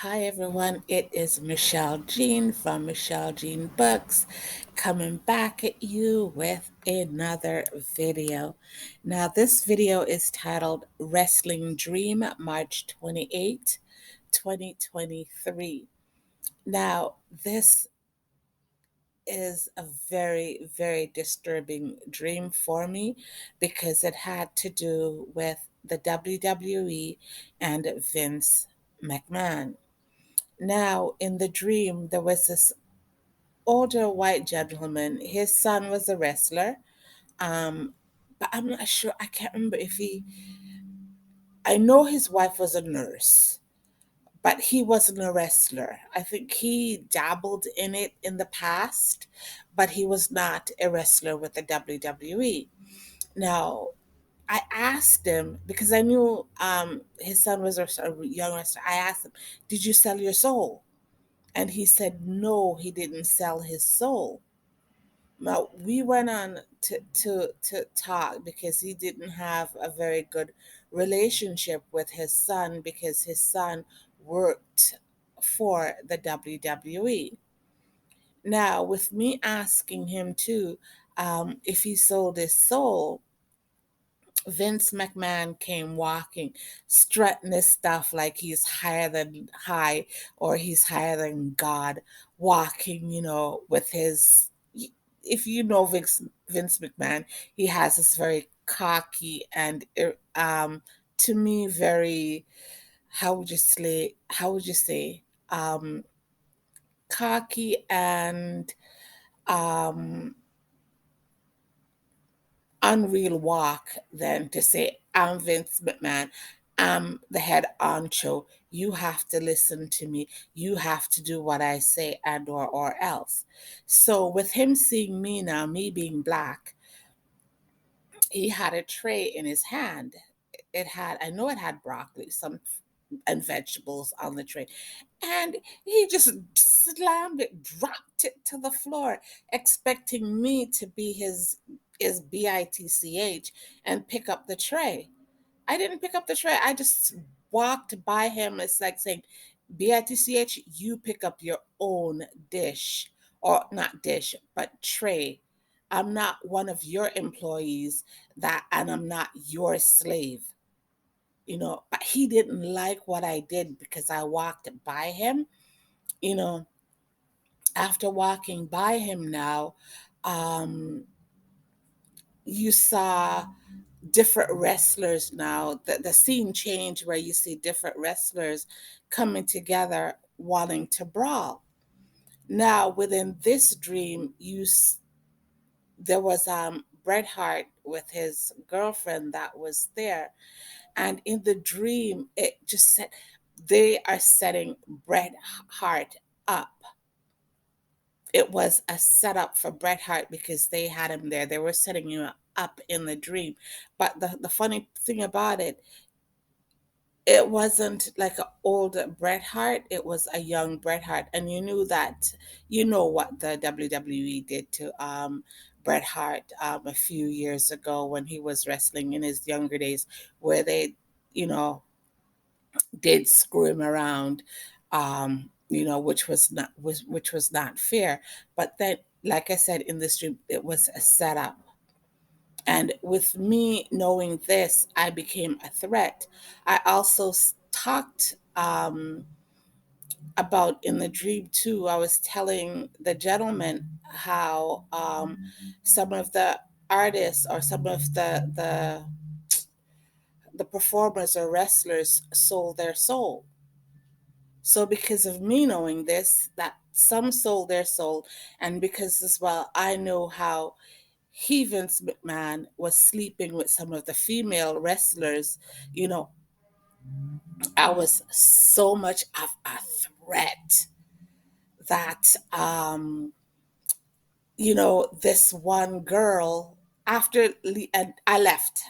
Hi everyone, it is Michelle Jean from Michelle Jean Books coming back at you with another video. Now, this video is titled Wrestling Dream, March 28, 2023. Now, this is a very, very disturbing dream for me because it had to do with the WWE and Vince McMahon. Now, in the dream, there was this older white gentleman. His son was a wrestler, um, but I'm not sure. I can't remember if he. I know his wife was a nurse, but he wasn't a wrestler. I think he dabbled in it in the past, but he was not a wrestler with the WWE. Now, I asked him because I knew his son was a young wrestler. I asked him, "Did you sell your soul?" And he said, no, he didn't sell his soul. Now, we went on to talk because he didn't have a very good relationship with his son because his son worked for the WWE. Now, with me asking him too if he sold his soul, Vince McMahon came walking, strutting his stuff like he's higher than high or he's higher than God, walking, with his. If you know Vince McMahon, he has this very cocky and, to me, very, how would you say, cocky and, um, unreal walk than to say, I'm Vince McMahon, I'm the head honcho. You have to listen to me. You have to do what I say and or else. So with him seeing me now, me being black, he had a tray in his hand. I know it had broccoli, some and vegetables on the tray. And he just slammed it, dropped it to the floor, expecting me to be his bitch and pick up the tray. I didn't pick up the tray. I just walked by him. It's like saying, bitch, you pick up your own dish, or not dish, but tray. I'm not one of your employees and I'm not your slave. But he didn't like what I did because I walked by him. You know, after walking by him now, um, you saw different wrestlers now. The scene changed where you see different wrestlers coming together wanting to brawl. Now, within this dream, there was Bret Hart with his girlfriend that was there. And in the dream, it just said they are setting Bret Hart up. It was a setup for Bret Hart because they had him there. They were setting him up in the dream. But the funny thing about it, it wasn't like an old Bret Hart. It was a young Bret Hart. And you knew that, what the WWE did to Bret Hart a few years ago when he was wrestling in his younger days, where they, you know, did screw him around, which was not fair. But then, like I said, in this dream, it was a setup. And with me knowing this, I became a threat. I also talked about in the dream too. I was telling the gentleman how some of the artists or some of the performers or wrestlers sold their soul. So because of me knowing this, that some sold their soul, and because as well I know how Vince McMahon was sleeping with some of the female wrestlers, you know, I was so much of a threat that this one girl and I left,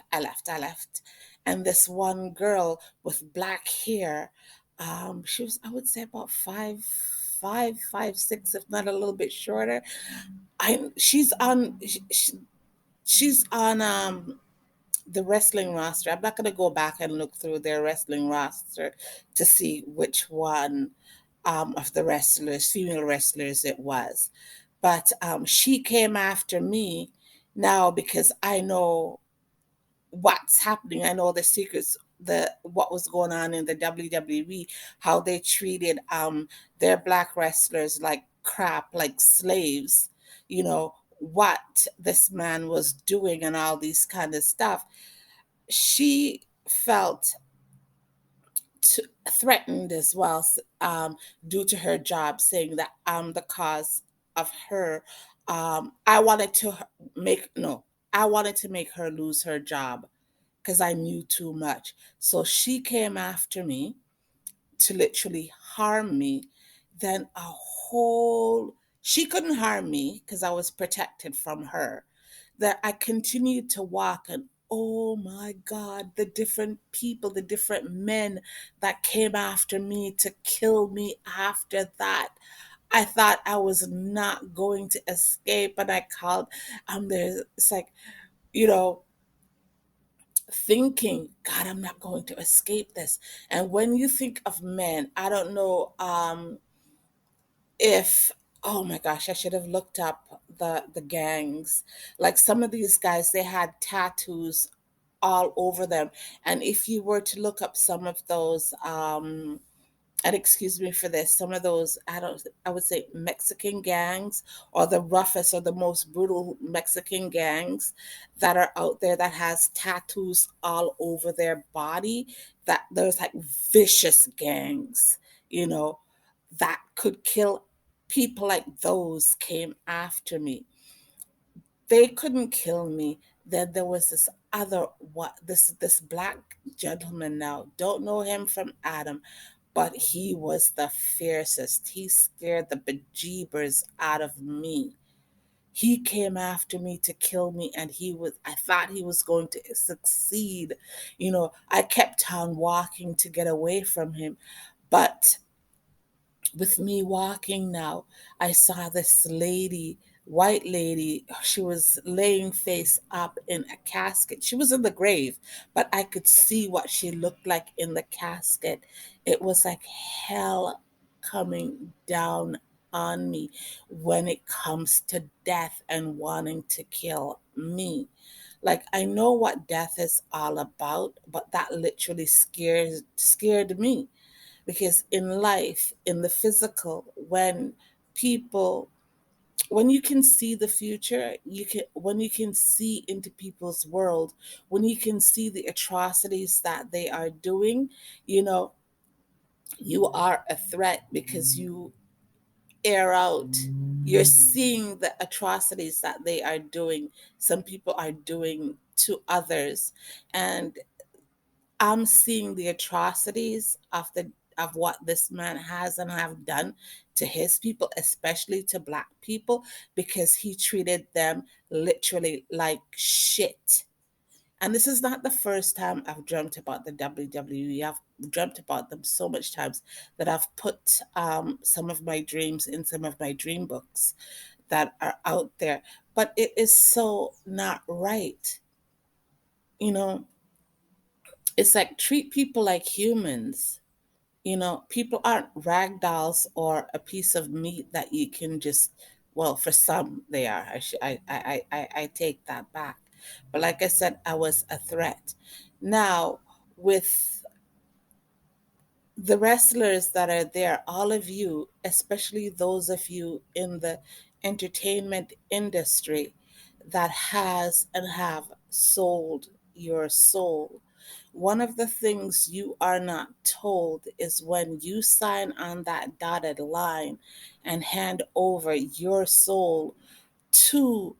and this one girl with black hair, she was, I would say, about 5'6", if not a little bit shorter. I she's on she's on the wrestling roster. I'm not going to go back and look through their wrestling roster to see which one of the wrestlers, female wrestlers, it was. But she came after me now because I know what's happening. I know the secrets, the what was going on in the WWE, how they treated their black wrestlers like crap, like slaves. You know what this man was doing and all these kind of stuff. She felt threatened as well, due to her job, saying that I'm the cause of her. I wanted to make no, I wanted to make her lose her job because I knew too much. So she came after me to literally harm me. Then a whole, she couldn't harm me because I was protected from her. That I continued to walk, and oh my God, the different people, the different men that came after me to kill me after that. I thought I was not going to escape, and I called. There. It's like, you know, thinking, God, I'm not going to escape this. And when you think of men, I don't know if, oh my gosh, I should have looked up the gangs. Like some of these guys, they had tattoos all over them. And if you were to look up some of those and excuse me for this, some of those, I would say Mexican gangs, or the roughest or the most brutal Mexican gangs that are out there, that has tattoos all over their body, that there's like vicious gangs, you know, that could kill people. Like those came after me. They couldn't kill me. Then there was this other, what, this black gentleman, now don't know him from Adam, but he was the fiercest. He scared the bejeebers out of me. He came after me to kill me, and I thought he was going to succeed. I kept on walking to get away from him. But with me walking now, I saw this lady, white lady. She was laying face up in a casket. She was in the grave, but I could see what she looked like in the casket. It was like hell coming down on me when it comes to death and wanting to kill me. Like, I know what death is all about, but that literally scared me, because in life, in the physical, people when you can see the future, when you can see into people's world, when you can see the atrocities that they are doing, you know you are a threat, because you air out, you're seeing the atrocities that they are doing, some people are doing to others. And I'm seeing the atrocities of what this man has and have done to his people, especially to black people, because he treated them literally like shit. And this is not the first time I've dreamt about the WWE. I've dreamt about them so much times that I've put some of my dreams in some of my dream books that are out there. But it is so not right. You know, it's like, treat people like humans. People aren't rag dolls or a piece of meat that you can just, well, for some they are. I take that back. But like I said, I was a threat. Now, with the wrestlers that are there, all of you, especially those of you in the entertainment industry that has and have sold your soul, one of the things you are not told is when you sign on that dotted line and hand over your soul to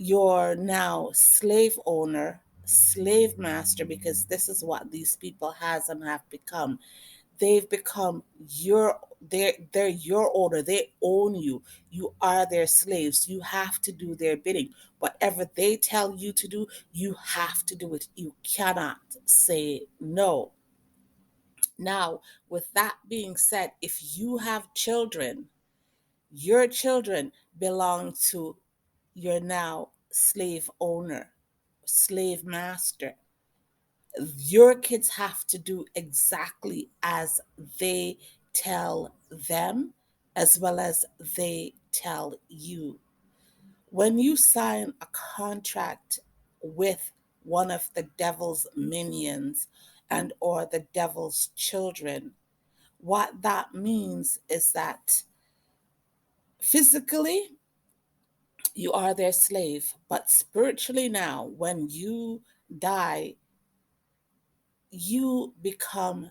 your now slave owner, slave master, because this is what these people has and have become. They've become they're your owner. They own you. You are their slaves. You have to do their bidding. Whatever they tell you to do, you have to do it. You cannot say no. Now, with that being said, if you have children, your children belong to your now slave owner, slave master. Your kids have to do exactly as they tell them, as well as they tell you. When you sign a contract with one of the devil's minions and or the devil's children, what that means is that physically you are their slave, but spiritually now, when you die, you become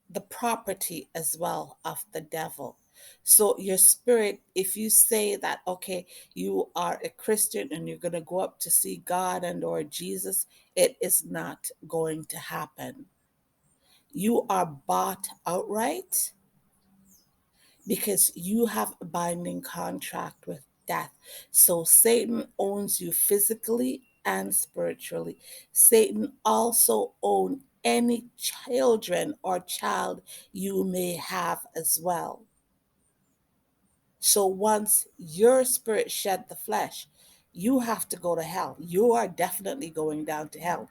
the property as well of the devil. So your spirit, if you say that, okay, you are a Christian and you're going to go up to see God and or Jesus, it is not going to happen. You are bought outright because you have a binding contract with death. So Satan owns you physically and spiritually. Satan also owns any children or child you may have as well. So once your spirit shed the flesh, you have to go to hell. You are definitely going down to hell.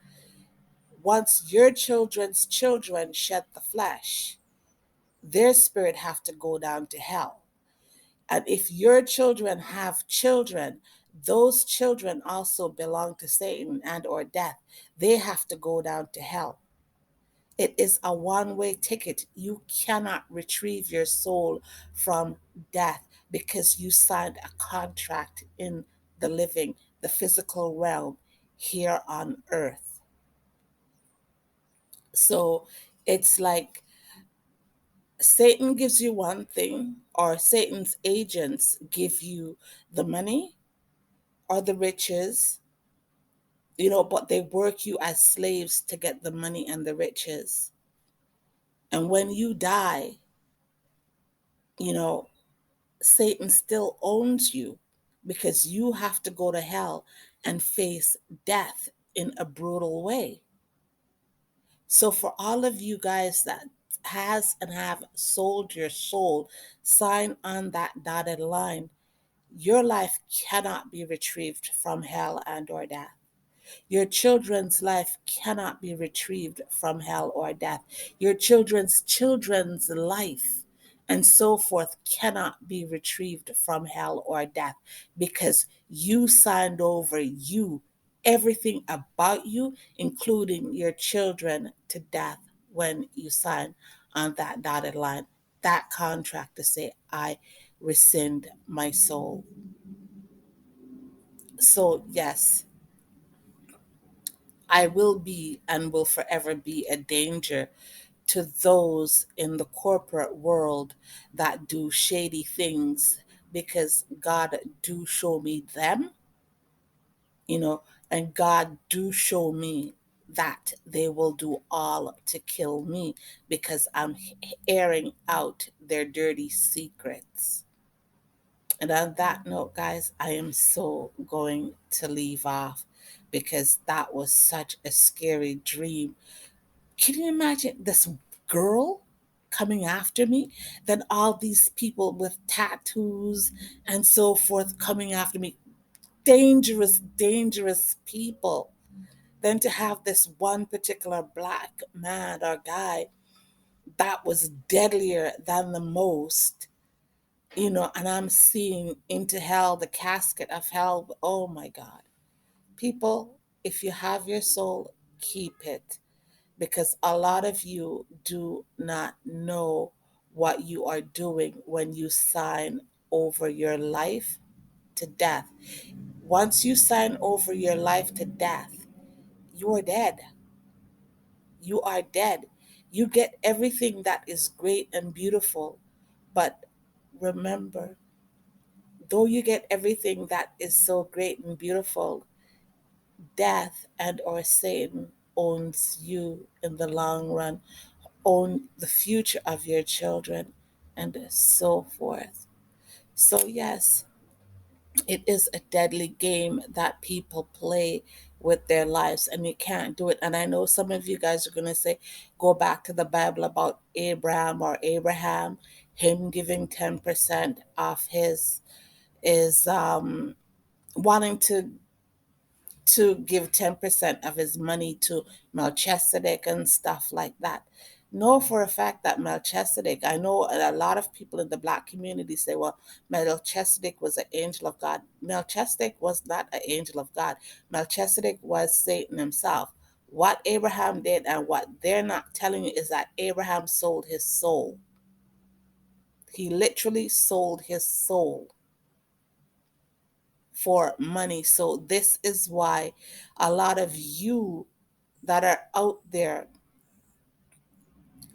Once your children's children shed the flesh, their spirit have to go down to hell. And if your children have children, those children also belong to Satan and or death. They have to go down to hell. It is a one-way ticket. You cannot retrieve your soul from death because you signed a contract in the living, the physical realm here on earth. So it's like Satan gives you one thing, or Satan's agents give you the money or the riches, but they work you as slaves to get the money and the riches. And when you die, you know, Satan still owns you because you have to go to hell and face death in a brutal way. So for all of you guys that has and have sold your soul, sign on that dotted line. Your life cannot be retrieved from hell and or death. Your children's life cannot be retrieved from hell or death. Your children's life and so forth cannot be retrieved from hell or death because you signed over everything about you, including your children, to death when you sign on that dotted line, that contract to say, I rescind my soul. So, yes, I will be and will forever be a danger to those in the corporate world that do shady things because God do show me them, you know, and God do show me that they will do all to kill me because I'm airing out their dirty secrets. And on that note, guys, I am so going to leave off because that was such a scary dream. Can you imagine this girl coming after me? Then all these people with tattoos and so forth coming after me. Dangerous, dangerous people. Then to have this one particular black man or guy that was deadlier than the most, and I'm seeing into hell, the casket of hell. Oh my God. People, if you have your soul, keep it because a lot of you do not know what you are doing when you sign over your life to death. Once you sign over your life to death, you are dead. You are dead. You get everything that is great and beautiful, but remember, though you get everything that is so great and beautiful, death and or Satan owns you in the long run, own the future of your children, and so forth. So yes, it is a deadly game that people play with their lives, and you can't do it. And I know some of you guys are going to say, go back to the Bible about Abraham, him giving 10% of his is wanting to to give 10% of his money to Melchizedek and stuff like that. Know for a fact that Melchizedek, I know a lot of people in the black community say, well, Melchizedek was an angel of God. Melchizedek was not an angel of God. Melchizedek was Satan himself. What Abraham did and what they're not telling you is that Abraham sold his soul. He literally sold his soul for money. So this is why a lot of you that are out there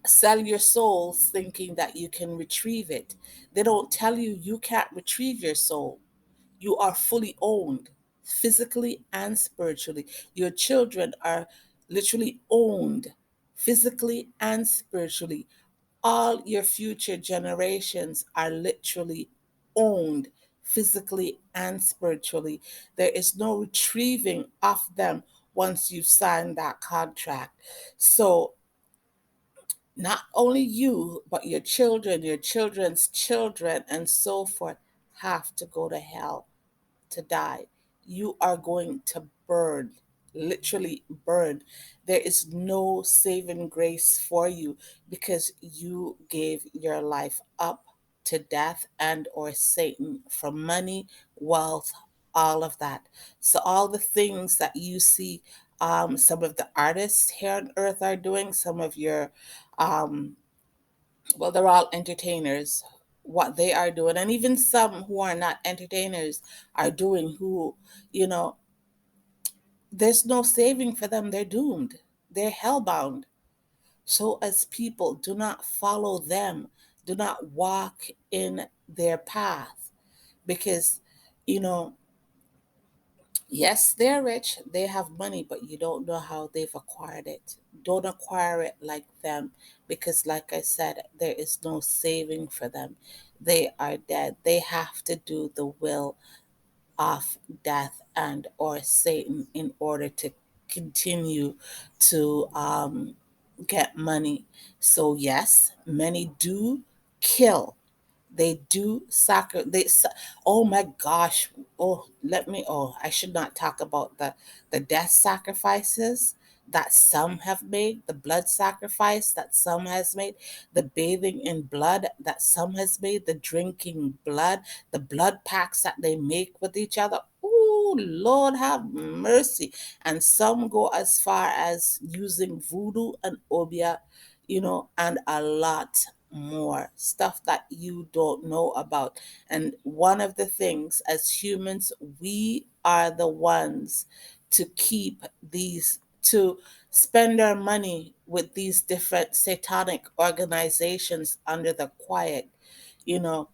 sell your souls thinking that you can retrieve it. They don't tell you you can't retrieve your soul. You are fully owned physically and spiritually. Your children are literally owned physically and spiritually. All your future generations are literally owned physically and spiritually. There is no retrieving of them once you've signed that contract. So not only you, but your children, your children's children, and so forth have to go to hell to die. You are going to burn, literally burn. There is no saving grace for you because you gave your life up to death and or Satan for money, wealth, all of that. So all the things that you see some of the artists here on earth are doing, some of your um, well, they're all entertainers, what they are doing, and even some who are not entertainers are doing, who, you know, there's no saving for them. They're doomed, they're hellbound. So as people, do not follow them, do not walk in their path, because, you know, yes, they're rich, they have money, but you don't know how they've acquired it. Don't acquire it like them, because, like I said, there is no saving for them. They are dead. They have to do the will of death and or Satan in order to continue to get money. So yes, many do kill, they do soccer. Oh my gosh. Oh, I should not talk about the death sacrifices that some have made, the blood sacrifice that some has made, the bathing in blood that some has made, the drinking blood, the blood pacts that they make with each other. Oh, Lord have mercy. And some go as far as using voodoo and obia, and a lot more stuff that you don't know about. And one of the things, as humans, we are the ones to keep these, to spend our money with these different satanic organizations under the quiet, you know,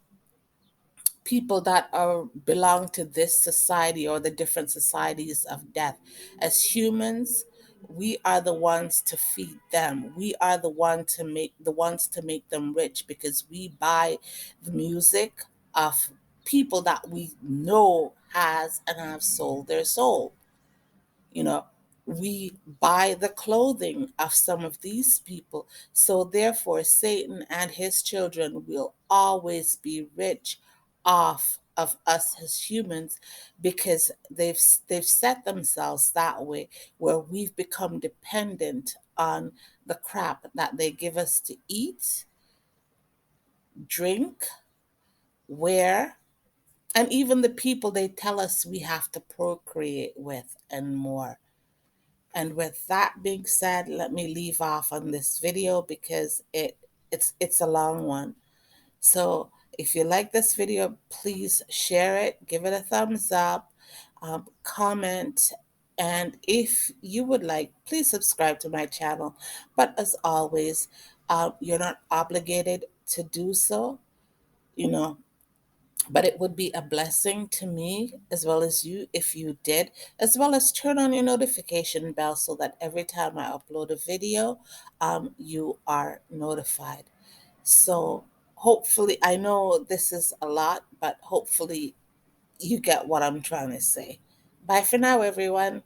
people that are belong to this society or the different societies of death. As humans, we are the ones to feed them. We are the ones to make them rich, because we buy the music of people that we know has and have sold their soul. You know, we buy the clothing of some of these people. So therefore, Satan and his children will always be rich off of us as humans, because they've set themselves that way, where we've become dependent on the crap that they give us to eat, drink, wear, and even the people they tell us we have to procreate with, and more. And with that being said, let me leave off on this video, because it's a long one. So if you like this video, please share it, give it a thumbs up, comment, and if you would like, please subscribe to my channel. But as always, you're not obligated to do so, you know, but it would be a blessing to me as well as you if you did, as well as turn on your notification bell so that every time I upload a video, you are notified. So hopefully, I know this is a lot, but hopefully you get what I'm trying to say. Bye for now, everyone.